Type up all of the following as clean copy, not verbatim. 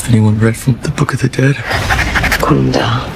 if anyone read from the Book of the Dead. Calm down.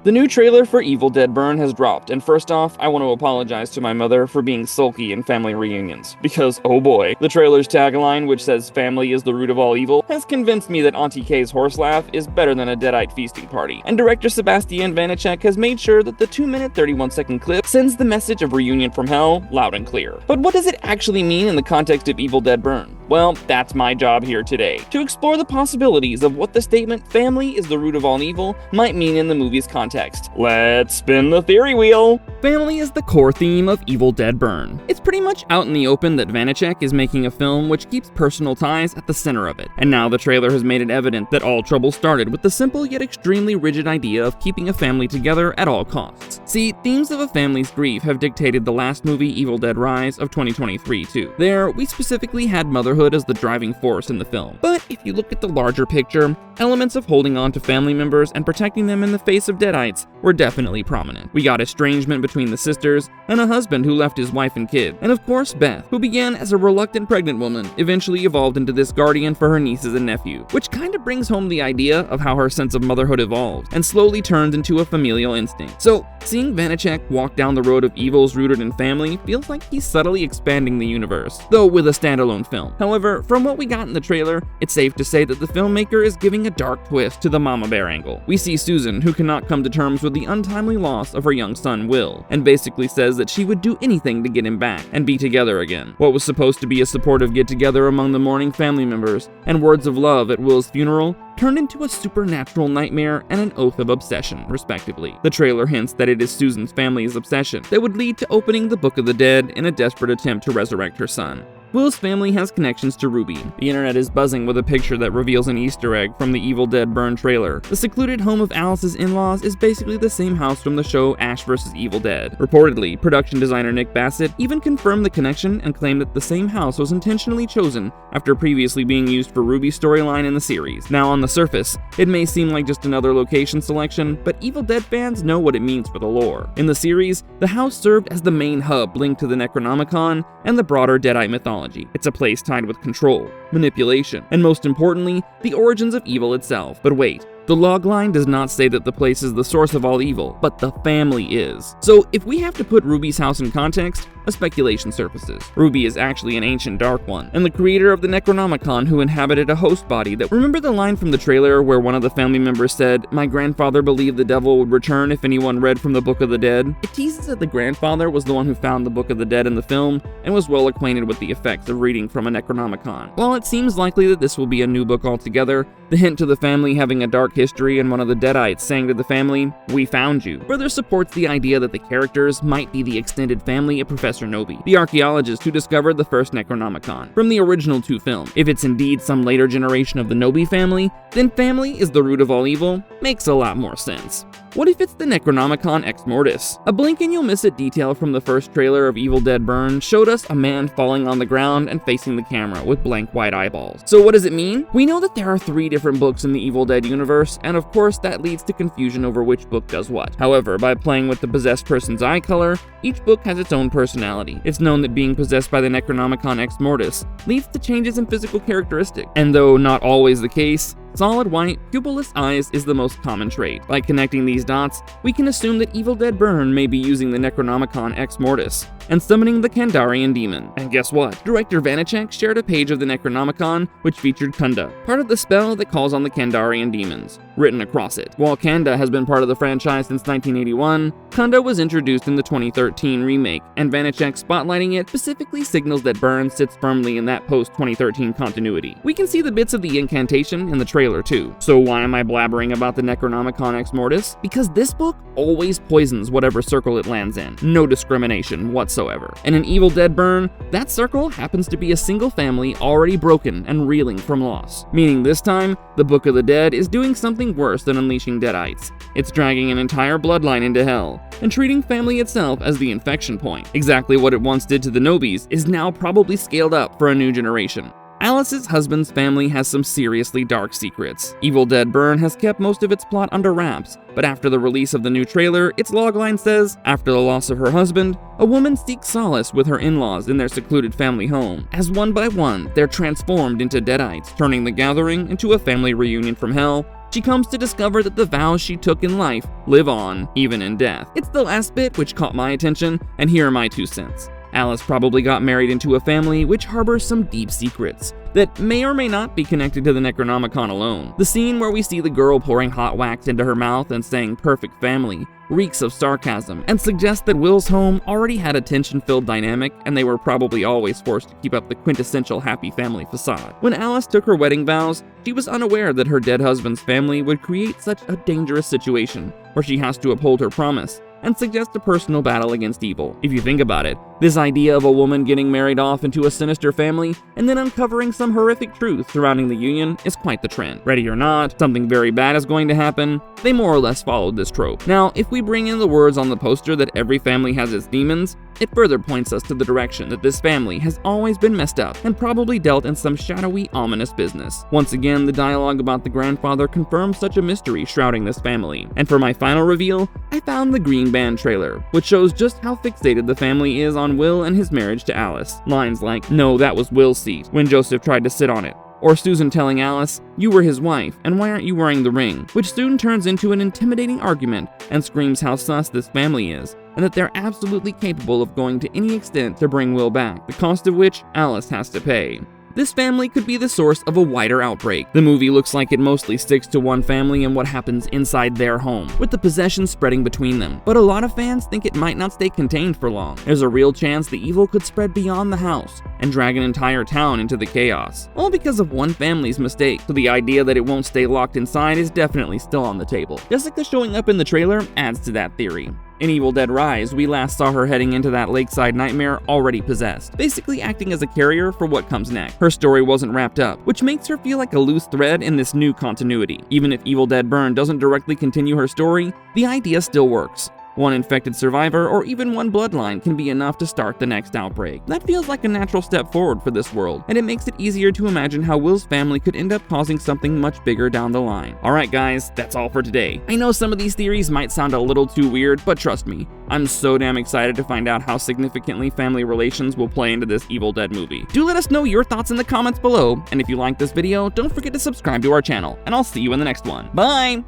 The new trailer for Evil Dead Burn has dropped, and first off, I want to apologize to my mother for being sulky in family reunions, because oh boy, the trailer's tagline, which says family is the root of all evil, has convinced me that Aunty Kay's horse laugh is better than a Deadite feasting party, and director Sébastien Vaniček has made sure that the 2-minute 31-second clip sends the message of reunion from hell loud and clear. But what does it actually mean in the context of Evil Dead Burn? Well, that's my job here today, to explore the possibilities of what the statement family is the root of all evil might mean in the movie's context. Let's spin the theory wheel! Family is the core theme of Evil Dead Burn. It's pretty much out in the open that Vaniček is making a film which keeps personal ties at the center of it, and now the trailer has made it evident that all trouble started with the simple yet extremely rigid idea of keeping a family together at all costs. See, themes of a family's grief have dictated the last movie Evil Dead Rise of 2023 too. There, we specifically had motherhood as the driving force in the film. But if you look at the larger picture, elements of holding on to family members and protecting them in the face of Deadites were definitely prominent. We got estrangement between the sisters, and a husband who left his wife and kid, and of course Beth, who began as a reluctant pregnant woman, eventually evolved into this guardian for her nieces and nephew, which kinda brings home the idea of how her sense of motherhood evolved, and slowly turned into a familial instinct. So, seeing Vaniček walk down the road of evils rooted in family feels like he's subtly expanding the universe, though with a standalone film. However, from what we got in the trailer, it's safe to say that the filmmaker is giving a dark twist to the mama bear angle. We see Susan, who cannot come to terms with the untimely loss of her young son Will, and basically says that she would do anything to get him back and be together again. What was supposed to be a supportive get-together among the mourning family members and words of love at Will's funeral turned into a supernatural nightmare and an oath of obsession, respectively. The trailer hints that it is Susan's family's obsession that would lead to opening the Book of the Dead in a desperate attempt to resurrect her son. Will's family has connections to Ruby. The internet is buzzing with a picture that reveals an Easter egg from the Evil Dead Burn trailer. The secluded home of Alice's in-laws is basically the same house from the show Ash vs. Evil Dead. Reportedly, production designer Nick Bassett even confirmed the connection and claimed that the same house was intentionally chosen after previously being used for Ruby's storyline in the series. Now, on the surface, it may seem like just another location selection, but Evil Dead fans know what it means for the lore. In the series, the house served as the main hub linked to the Necronomicon and the broader Deadite mythology. It's a place tied with control, manipulation, and most importantly, the origins of evil itself. But wait, the logline does not say that the place is the source of all evil, but the family is. So if we have to put Ruby's house in context, a speculation surfaces. Ruby is actually an ancient Dark One, and the creator of the Necronomicon who inhabited a host body that— remember the line from the trailer where one of the family members said, "My grandfather believed the devil would return if anyone read from the Book of the Dead"? It teases that the grandfather was the one who found the Book of the Dead in the film and was well acquainted with the effects of reading from a Necronomicon. While it seems likely that this will be a new book altogether, the hint to the family having a dark history and one of the Deadites saying to the family, "We found you," further supports the idea that the characters might be the extended family of Professor Nobi, the archaeologist who discovered the first Necronomicon from the original 2 films. If it's indeed some later generation of the Nobi family, then family is the root of all evil makes a lot more sense. What if it's the Necronomicon Ex-Mortis? A blink and you'll miss it detail from the first trailer of Evil Dead Burn showed us a man falling on the ground and facing the camera with blank white eyeballs. So what does it mean? We know that there are 3 different books in the Evil Dead universe, and of course that leads to confusion over which book does what. However, by playing with the possessed person's eye color, each book has its own personality. It's known that being possessed by the Necronomicon Ex-Mortis leads to changes in physical characteristics, and though not always the case, solid white, pupilless eyes is the most common trait. By connecting these dots, we can assume that Evil Dead Burn may be using the Necronomicon Ex-Mortis and summoning the Kandarian demon. And guess what? Director Vaniček shared a page of the Necronomicon which featured Kunda, part of the spell that calls on the Kandarian demons, written across it. While Kanda has been part of the franchise since 1981, Kunda was introduced in the 2013 remake, and Vaniček spotlighting it specifically signals that Burn sits firmly in that post-2013 continuity. We can see the bits of the incantation in the trailer too. So why am I blabbering about the Necronomicon Ex-Mortis? Because this book always poisons whatever circle it lands in. No discrimination whatsoever. And in Evil Dead Burn, that circle happens to be a single family already broken and reeling from loss. Meaning this time, the Book of the Dead is doing something worse than unleashing Deadites. It's dragging an entire bloodline into hell, and treating family itself as the infection point. Exactly what it once did to the Nobis is now probably scaled up for a new generation. Alice's husband's family has some seriously dark secrets. Evil Dead Burn has kept most of its plot under wraps, but after the release of the new trailer, its logline says, after the loss of her husband, a woman seeks solace with her in-laws in their secluded family home. As one by one, they're transformed into Deadites, turning the gathering into a family reunion from hell. She comes to discover that the vows she took in life live on, even in death. It's the last bit which caught my attention, and here are my 2 cents. Alice probably got married into a family which harbors some deep secrets that may or may not be connected to the Necronomicon alone. The scene where we see the girl pouring hot wax into her mouth and saying perfect family reeks of sarcasm and suggests that Will's home already had a tension-filled dynamic and they were probably always forced to keep up the quintessential happy family facade. When Alice took her wedding vows, she was unaware that her dead husband's family would create such a dangerous situation where she has to uphold her promise and suggest a personal battle against evil. If you think about it, this idea of a woman getting married off into a sinister family and then uncovering some horrific truth surrounding the union is quite the trend. Ready or not, something very bad is going to happen. They more or less followed this trope. Now, if we bring in the words on the poster that every family has its demons, it further points us to the direction that this family has always been messed up and probably dealt in some shadowy, ominous business. Once again, the dialogue about the grandfather confirms such a mystery shrouding this family. And for my final reveal, I found the Green Band trailer, which shows just how fixated the family is on Will and his marriage to Alice. Lines like, "No, that was Will's seat," when Joseph tried to sit on it. Or Susan telling Alice, "You were his wife, and why aren't you wearing the ring?" Which soon turns into an intimidating argument and screams how sus this family is, and that they're absolutely capable of going to any extent to bring Will back, the cost of which Alice has to pay. This family could be the source of a wider outbreak. The movie looks like it mostly sticks to one family and what happens inside their home, with the possession spreading between them. But a lot of fans think it might not stay contained for long. There's a real chance the evil could spread beyond the house and drag an entire town into the chaos, all because of one family's mistake. So the idea that it won't stay locked inside is definitely still on the table. Jessica showing up in the trailer adds to that theory. In Evil Dead Rise, we last saw her heading into that lakeside nightmare already possessed, basically acting as a carrier for what comes next. Her story wasn't wrapped up, which makes her feel like a loose thread in this new continuity. Even if Evil Dead Burn doesn't directly continue her story, the idea still works. One infected survivor or even one bloodline can be enough to start the next outbreak. That feels like a natural step forward for this world, and it makes it easier to imagine how Will's family could end up causing something much bigger down the line. Alright guys, that's all for today. I know some of these theories might sound a little too weird, but trust me, I'm so damn excited to find out how significantly family relations will play into this Evil Dead movie. Do let us know your thoughts in the comments below, and if you like this video, don't forget to subscribe to our channel, and I'll see you in the next one. Bye!